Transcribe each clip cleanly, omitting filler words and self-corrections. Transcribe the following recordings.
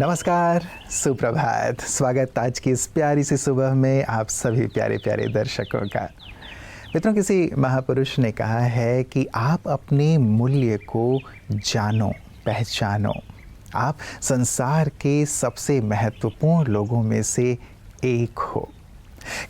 नमस्कार, सुप्रभात। स्वागत आज की इस प्यारी सी सुबह में आप सभी प्यारे प्यारे दर्शकों का। मित्रों, किसी महापुरुष ने कहा है कि आप अपने मूल्य को जानो, पहचानो। आप संसार के सबसे महत्वपूर्ण लोगों में से एक हो।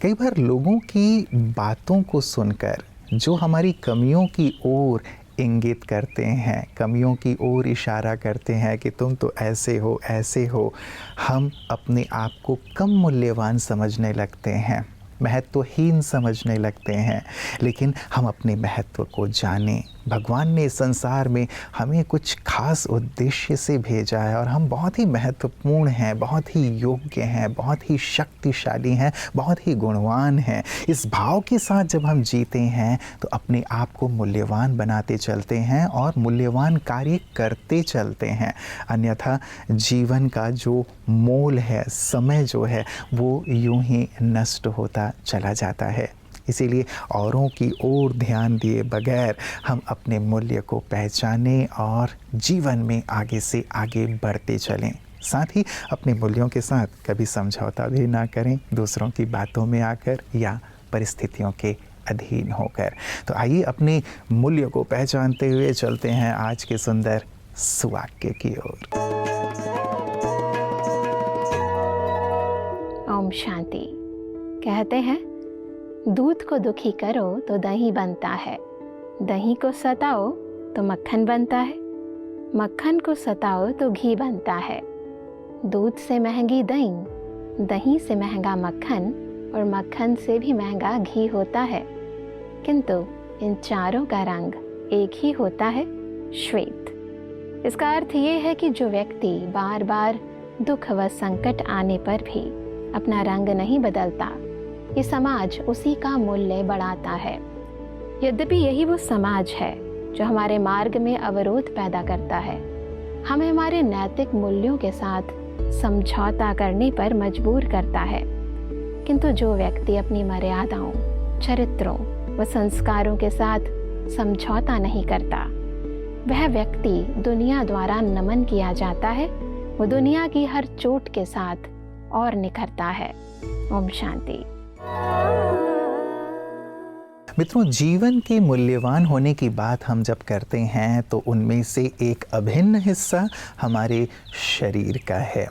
कई बार लोगों की बातों को सुनकर जो हमारी कमियों की ओर इंगित करते हैं, कमियों की ओर इशारा करते हैं कि तुम तो ऐसे हो, हम अपने आप को कम मूल्यवान समझने लगते हैं, महत्वहीन समझने लगते हैं। लेकिन हम अपने महत्व को जानें। भगवान ने संसार में हमें कुछ खास उद्देश्य से भेजा है और हम बहुत ही महत्वपूर्ण हैं, बहुत ही योग्य हैं, बहुत ही शक्तिशाली हैं, बहुत ही गुणवान हैं। इस भाव के साथ जब हम जीते हैं तो अपने आप को मूल्यवान बनाते चलते हैं और मूल्यवान कार्य करते चलते हैं। अन्यथा जीवन का जो मोल है, समय जो है, वो यूं ही नष्ट होता चला जाता है। इसीलिए औरों की ओर ध्यान दिए बगैर हम अपने मूल्य को पहचानें और जीवन में आगे से आगे बढ़ते चलें। साथ ही अपने मूल्यों के साथ कभी समझौता भी ना करें, दूसरों की बातों में आकर या परिस्थितियों के अधीन होकर। तो आइए अपने मूल्य को पहचानते हुए चलते हैं आज के सुंदर सुवाक्य की ओर। ओम शांति। कहते हैं, दूध को दुखी करो तो दही बनता है, दही को सताओ तो मक्खन बनता है, मक्खन को सताओ तो घी बनता है। दूध से महंगी दही, दही से महंगा मक्खन और मक्खन से भी महंगा घी होता है। किंतु इन चारों का रंग एक ही होता है, श्वेत। इसका अर्थ ये है कि जो व्यक्ति बार बार दुख व संकट आने पर भी अपना रंग नहीं बदलता, ये समाज उसी का मूल्य बढ़ाता है। यद्यपि यही वो समाज है जो हमारे मार्ग में अवरोध पैदा करता है, हमें हमारे नैतिक मूल्यों के साथ समझौता करने पर मजबूर करता है। किंतु जो व्यक्ति अपनी मर्यादाओं, चरित्रों व संस्कारों के साथ समझौता नहीं करता, वह व्यक्ति दुनिया द्वारा नमन किया जाता है। वो दुनिया की हर चोट के साथ और निखरता है। ओम शांति। मित्रों, जीवन के मूल्यवान होने की बात हम जब करते हैं तो उनमें से एक अभिन्न हिस्सा हमारे शरीर का है।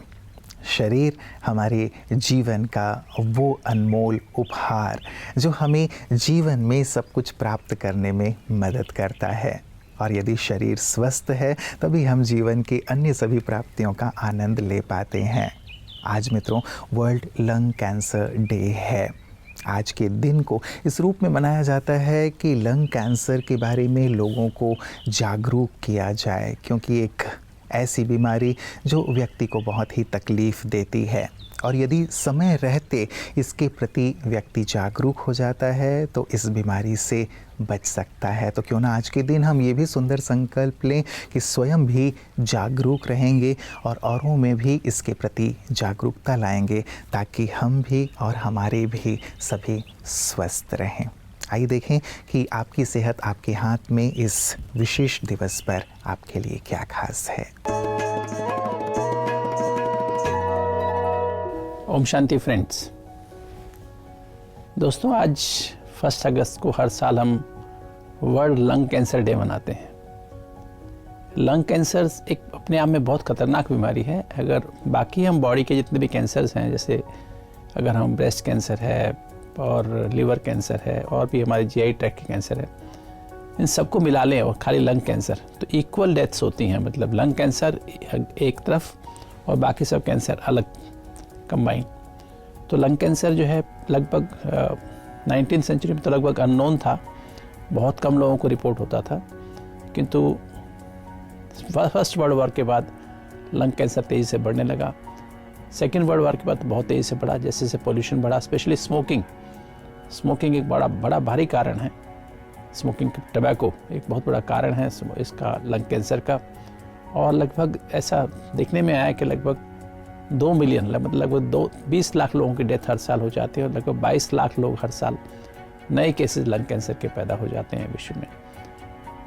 शरीर हमारे जीवन का वो अनमोल उपहार जो हमें जीवन में सब कुछ प्राप्त करने में मदद करता है। और यदि शरीर स्वस्थ है तभी हम जीवन की अन्य सभी प्राप्तियों का आनंद ले पाते हैं। आज मित्रों, वर्ल्ड लंग कैंसर डे है। आज के दिन को इस रूप में मनाया जाता है कि लंग कैंसर के बारे में लोगों को जागरूक किया जाए, क्योंकि एक ऐसी बीमारी जो व्यक्ति को बहुत ही तकलीफ़ देती है। और यदि समय रहते इसके प्रति व्यक्ति जागरूक हो जाता है तो इस बीमारी से बच सकता है। तो क्यों ना आज के दिन हम ये भी सुंदर संकल्प लें कि स्वयं भी जागरूक रहेंगे और औरों में भी इसके प्रति जागरूकता लाएंगे, ताकि हम भी और हमारे भी सभी स्वस्थ रहें। आइए देखें कि आपकी सेहत आपके हाथ में इस विशेष दिवस पर आपके लिए क्या खास है। ओम शांति फ्रेंड्स। दोस्तों, आज 1 अगस्त को हर साल हम वर्ल्ड लंग कैंसर डे मनाते हैं। लंग कैंसर एक अपने आप में बहुत खतरनाक बीमारी है। अगर बाकी हम बॉडी के जितने भी कैंसर्स हैं, जैसे अगर हम ब्रेस्ट कैंसर है और लिवर कैंसर है और भी हमारे जीआई ट्रैक्ट के कैंसर है, इन सबको मिला लें और खाली लंग कैंसर, तो इक्वल डेथ्स होती हैं। मतलब लंग कैंसर एक तरफ और बाकी सब कैंसर अलग कंबाइन। तो लंग कैंसर जो है लगभग 19वीं सेंचुरी में तो लगभग अननोन था, बहुत कम लोगों को रिपोर्ट होता था। किंतु फर्स्ट वर्ल्ड वॉर के बाद लंग कैंसर तेज़ी से बढ़ने लगा। सेकेंड वर्ल्ड वॉर के बाद बहुत तेज़ी से बढ़ा, जैसे जैसे पोल्यूशन बढ़ा। स्पेशली स्मोकिंग एक बड़ा भारी कारण है। स्मोकिंग, टबैको एक बहुत बड़ा कारण है इसका, लंग कैंसर का। और लगभग ऐसा देखने में आया कि लगभग 2 मिलियन, लगभग 20 लाख लोगों की डेथ हर साल हो जाती है और लगभग 22 लाख लोग हर साल नए केसेस लंग कैंसर के पैदा हो जाते हैं विश्व में।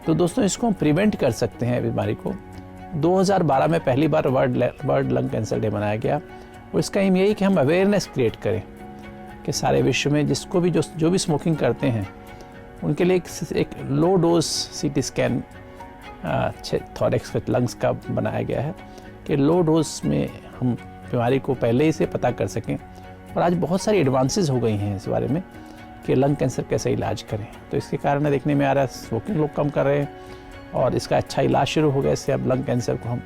तो दोस्तों, इसको हम प्रिवेंट कर सकते हैं बीमारी को। 2012 में पहली बार वर्ल्ड लंग कैंसर डे मनाया गया और इसका एम यही कि हम अवेयरनेस क्रिएट करें कि सारे विश्व में जिसको भी जो भी स्मोकिंग करते हैं उनके लिए एक low dose CT scan thorax with lungs का बनाया गया है कि लो डोज में हम बीमारी को पहले ही से पता कर सकें। और आज बहुत सारी एडवांसेस हो गई हैं इस बारे में कि लंग कैंसर कैसे इलाज करें। तो इसके कारण देखने में आ रहा है स्मोकिंग लोग कम कर रहे हैं और इसका अच्छा इलाज शुरू हो गया। इससे अब लंग कैंसर को हम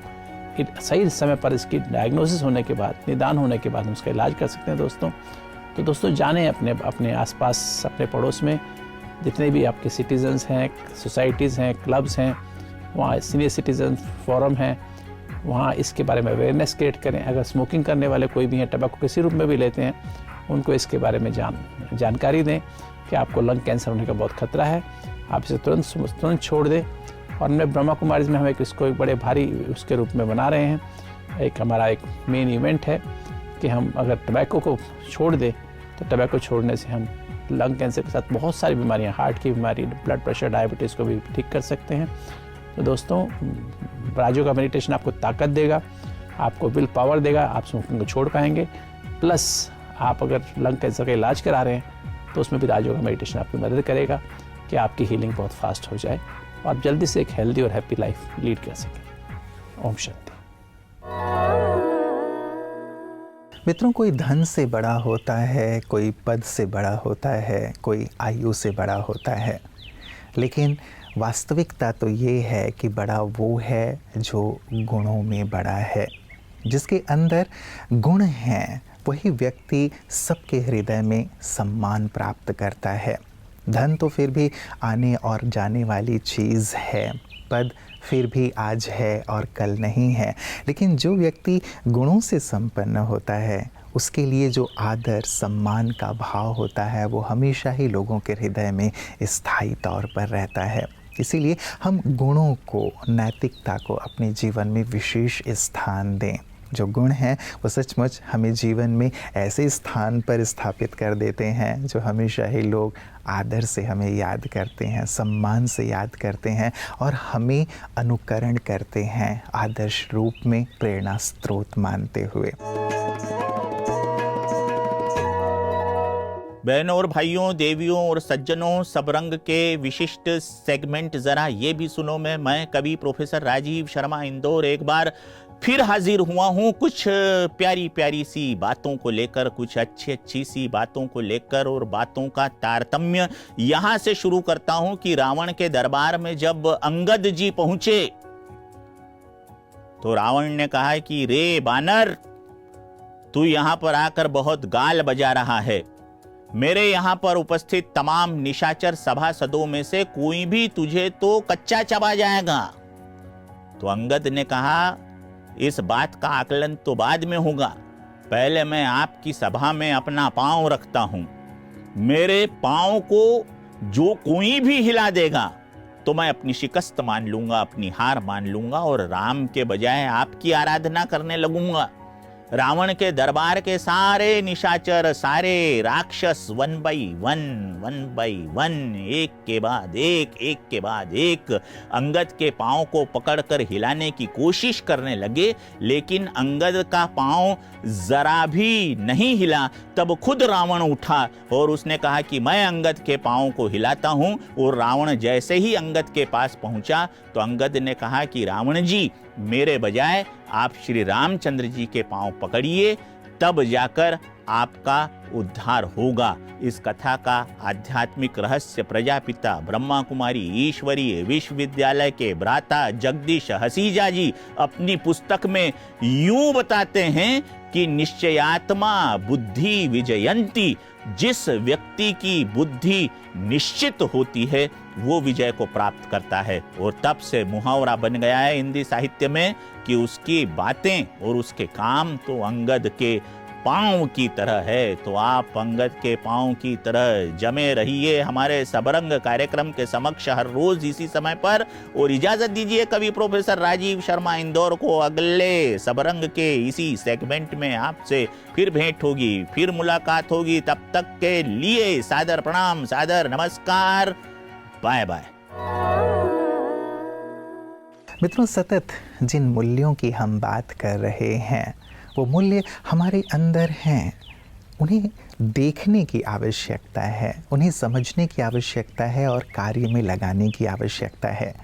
सही समय पर इसकी डायग्नोसिस होने के बाद, निदान होने के बाद हम उसका इलाज कर सकते हैं दोस्तों। तो दोस्तों जानें अपने आसपास, अपने पड़ोस में जितने भी आपके सिटीजन्स हैं, सोसाइटीज़ हैं, क्लब्स हैं, वहाँ सीनियर सिटीजन फोरम हैं, वहाँ इसके बारे में अवेयरनेस क्रिएट करें। अगर स्मोकिंग करने वाले कोई भी हैं, टबैको किसी रूप में भी लेते हैं, उनको इसके बारे में जानकारी दें कि आपको लंग कैंसर होने का बहुत खतरा है, आप इसे तुरंत छोड़ दें। और मैं ब्रह्मा कुमारीज में हम इसको एक बड़े भारी उसके रूप में बना रहे हैं। एक हमारा एक मेन इवेंट है कि हम अगर टबैको को छोड़ दें तो टबैको छोड़ने से हम लंग कैंसर के साथ बहुत सारी बीमारियां, हार्ट की बीमारी, ब्लड प्रेशर, डायबिटीज़ को भी ठीक कर सकते हैं। तो दोस्तों राजू का मेडिटेशन आपको ताकत देगा, आपको विल पावर देगा, आप स्मोकिंग को छोड़ पाएंगे। प्लस आप अगर लंग कैंसर का इलाज करा रहे हैं तो उसमें भी राजू का मेडिटेशन आपकी मदद करेगा कि आपकी हीलिंग बहुत फास्ट हो जाए और आप जल्दी से एक हेल्दी और हैप्पी लाइफ लीड कर सकें। ओम शांति। मित्रों, कोई धन से बड़ा होता है, कोई पद से बड़ा होता है, कोई आयु से बड़ा होता है, लेकिन वास्तविकता तो ये है कि बड़ा वो है जो गुणों में बड़ा है। जिसके अंदर गुण हैं वही व्यक्ति सबके हृदय में सम्मान प्राप्त करता है। धन तो फिर भी आने और जाने वाली चीज़ है, पद फिर भी आज है और कल नहीं है, लेकिन जो व्यक्ति गुणों से संपन्न होता है उसके लिए जो आदर सम्मान का भाव होता है वो हमेशा ही लोगों के हृदय में स्थायी तौर पर रहता है। इसीलिए हम गुणों को, नैतिकता को अपने जीवन में विशेष स्थान दें। जो गुण हैं वो सचमुच हमें जीवन में ऐसे स्थान पर स्थापित कर देते हैं जो हमेशा ही लोग आदर से हमें याद करते हैं, सम्मान से याद करते हैं और हमें अनुकरण करते हैं, आदर्श रूप में प्रेरणा स्रोत मानते हुए। बहनों और भाइयों, देवियों और सज्जनों, सब रंग के विशिष्ट सेगमेंट जरा ये भी सुनो। मैं कवि प्रोफेसर राजीव शर्मा इंदौर एक बार फिर हाजिर हुआ हूँ कुछ प्यारी प्यारी सी बातों को लेकर, कुछ अच्छी अच्छी सी बातों को लेकर। और बातों का तारतम्य यहाँ से शुरू करता हूँ कि रावण के दरबार में जब अंगद जी पहुंचे तो रावण ने कहा कि रे बानर, तू यहाँ पर आकर बहुत गाल बजा रहा है। मेरे यहाँ पर उपस्थित तमाम निशाचर सभासदों में से कोई भी तुझे तो कच्चा चबा जाएगा। तो अंगद ने कहा, इस बात का आकलन तो बाद में होगा, पहले मैं आपकी सभा में अपना पांव रखता हूं। मेरे पांव को जो कोई भी हिला देगा तो मैं अपनी शिकस्त मान लूंगा, अपनी हार मान लूंगा और राम के बजाय आपकी आराधना करने लगूंगा। रावण के दरबार के सारे निशाचर, सारे राक्षस वन बाई वन, एक के बाद एक अंगद के पांव को पकड़कर हिलाने की कोशिश करने लगे, लेकिन अंगद का पांव जरा भी नहीं हिला। तब खुद रावण उठा और उसने कहा कि मैं अंगद के पांव को हिलाता हूं। और रावण जैसे ही अंगद के पास पहुंचा तो अंगद ने कहा कि रावण जी, मेरे बजाय आप श्री रामचंद्र जी के पांव पकड़िए, तब जाकर आपका उद्धार होगा। इस कथा का आध्यात्मिक रहस्य प्रजापिता ब्रह्मा कुमारी ईश्वरीय विश्वविद्यालय के भ्राता जगदीश हसीजा जी अपनी पुस्तक में यूं बताते हैं कि निश्चयात्मा बुद्धि विजयंती, जिस व्यक्ति की बुद्धि निश्चित होती है वो विजय को प्राप्त करता है। और तब से मुहावरा बन गया है हिंदी साहित्य में कि उसकी बातें और उसके काम तो अंगद के पांव की तरह है। तो आप अंगद के पांव की तरह जमे रहिए हमारे सबरंग कार्यक्रम के समक्ष हर रोज इसी समय पर। और इजाजत दीजिए कवि प्रोफेसर राजीव शर्मा इंदौर को, अगले सबरंग के इसी सेगमेंट में आपसे फिर भेंट होगी, फिर मुलाकात होगी। तब तक के लिए सादर प्रणाम, सादर नमस्कार, बाय बाय। मित्रों, सतत जिन मूल्यों की हम बात कर रहे हैं वो मूल्य हमारे अंदर हैं। उन्हें देखने की आवश्यकता है, उन्हें समझने की आवश्यकता है और कार्य में लगाने की आवश्यकता है।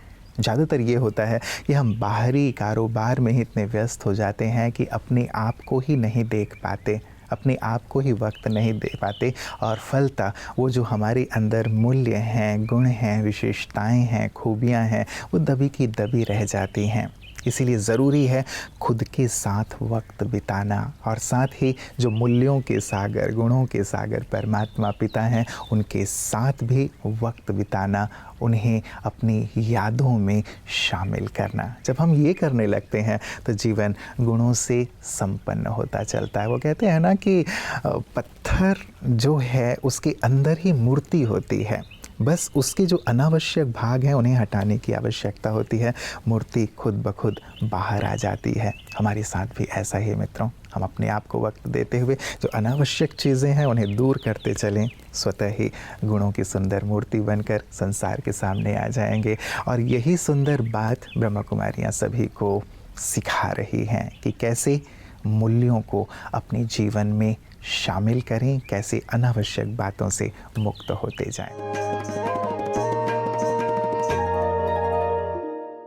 ज़्यादातर ये होता है कि हम बाहरी कारोबार में ही इतने व्यस्त हो जाते हैं कि अपने आप को ही नहीं देख पाते, अपने आप को ही वक्त नहीं दे पाते और फलतः वो जो हमारे अंदर मूल्य हैं, गुण हैं, विशेषताएं हैं, खूबियां हैं, वो दबी की दबी रह जाती हैं। इसीलिए ज़रूरी है खुद के साथ वक्त बिताना और साथ ही जो मूल्यों के सागर, गुणों के सागर परमात्मा पिता हैं, उनके साथ भी वक्त बिताना, उन्हें अपनी यादों में शामिल करना। जब हम ये करने लगते हैं तो जीवन गुणों से संपन्न होता चलता है। वो कहते हैं ना कि पत्थर जो है उसके अंदर ही मूर्ति होती है, बस उसके जो अनावश्यक भाग हैं उन्हें हटाने की आवश्यकता होती है, मूर्ति खुद ब खुद बाहर आ जाती है। हमारे साथ भी ऐसा ही मित्रों, हम अपने आप को वक्त देते हुए जो अनावश्यक चीज़ें हैं उन्हें दूर करते चलें, स्वतः ही गुणों की सुंदर मूर्ति बनकर संसार के सामने आ जाएंगे। और यही सुंदर बात ब्रह्मा कुमारियाँ सभी को सिखा रही हैं कि कैसे मूल्यों को अपने जीवन में शामिल करें, कैसे अनावश्यक बातों से मुक्त होते जाएं।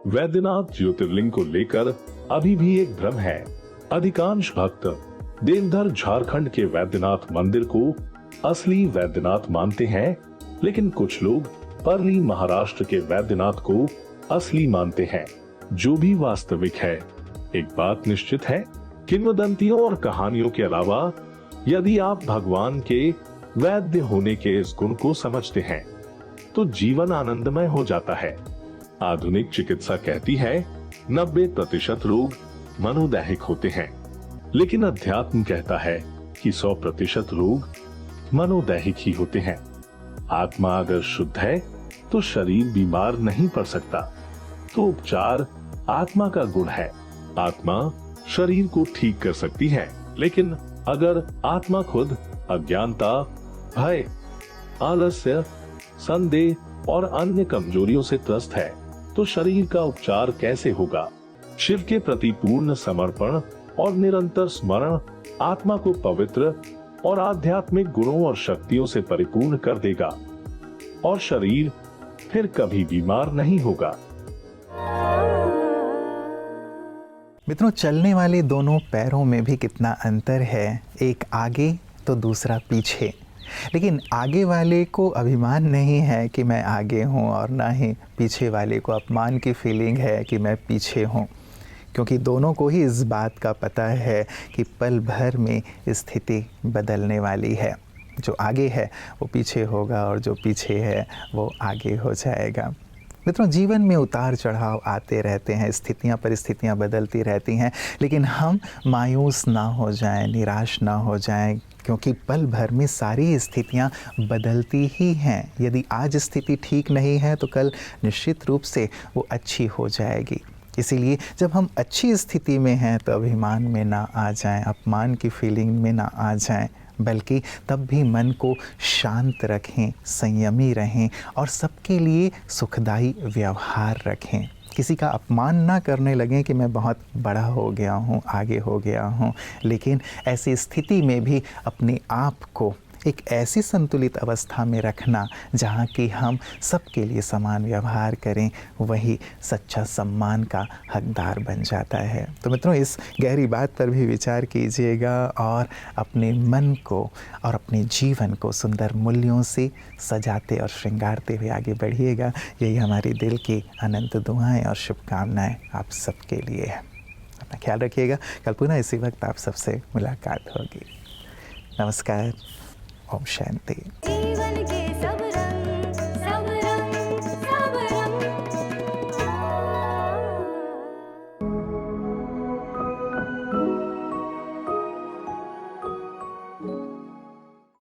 वैद्यनाथ ज्योतिर्लिंग को लेकर अभी भी एक भ्रम है। अधिकांश भक्त देवधर झारखंड के वैद्यनाथ मंदिर को असली वैद्यनाथ मानते हैं, लेकिन कुछ लोग परली महाराष्ट्र के वैद्यनाथ को असली मानते हैं, जो भी वास्तविक है। एक बात निश्चित है, किंवदंतियों और कहानियों के अलावा यदि आप भगवान के वैद्य होने के इस गुण को समझते हैं तो जीवन आनंदमय हो जाता है। आधुनिक चिकित्सा कहती है 90% रोग मनोदैहिक होते हैं, लेकिन अध्यात्म कहता है कि 100% रोग मनोदैहिक ही होते हैं। आत्मा अगर शुद्ध है तो शरीर बीमार नहीं पड़ सकता। तो उपचार आत्मा का गुण है। आत्मा शरीर को ठीक कर सकती है, लेकिन अगर आत्मा खुद अज्ञानता, भय, आलस्य, संदेह और अन्य कमजोरियों से त्रस्त है तो शरीर का उपचार कैसे होगा? शिव के प्रति पूर्ण समर्पण और निरंतर स्मरण आत्मा को पवित्र और आध्यात्मिक गुणों और शक्तियों से परिपूर्ण कर देगा और शरीर फिर कभी बीमार नहीं होगा। मित्रों, चलने वाले दोनों पैरों में भी कितना अंतर है, एक आगे तो दूसरा पीछे। लेकिन आगे वाले को अभिमान नहीं है कि मैं आगे हूँ और ना ही पीछे वाले को अपमान की फीलिंग है कि मैं पीछे हूँ, क्योंकि दोनों को ही इस बात का पता है कि पल भर में स्थिति बदलने वाली है। जो आगे है वो पीछे होगा और जो पीछे है वो आगे हो जाएगा। मित्रों, जीवन में उतार चढ़ाव आते रहते हैं, स्थितियां परिस्थितियां बदलती रहती हैं, लेकिन हम मायूस ना हो जाएं, निराश ना हो जाएं, क्योंकि पल भर में सारी स्थितियां बदलती ही हैं। यदि आज स्थिति ठीक नहीं है तो कल निश्चित रूप से वो अच्छी हो जाएगी। इसीलिए जब हम अच्छी स्थिति में हैं तो अभिमान में ना आ जाएं, अपमान की फीलिंग में ना आ जाएं, बल्कि तब भी मन को शांत रखें, संयमी रहें और सबके लिए सुखदायी व्यवहार रखें। किसी का अपमान ना करने लगें कि मैं बहुत बड़ा हो गया हूँ, आगे हो गया हूँ, लेकिन ऐसी स्थिति में भी अपने आप को एक ऐसी संतुलित अवस्था में रखना जहाँ कि हम सबके लिए समान व्यवहार करें, वही सच्चा सम्मान का हकदार बन जाता है। तो मित्रों, इस गहरी बात पर भी विचार कीजिएगा और अपने मन को और अपने जीवन को सुंदर मूल्यों से सजाते और श्रृंगारते हुए आगे बढ़िएगा। यही हमारी दिल की अनंत दुआएं और शुभकामनाएं आप सबके लिए है। अपना ख्याल रखिएगा। कल पुनः इसी वक्त आप सबसे मुलाकात होगी। नमस्कार। ओम शांति।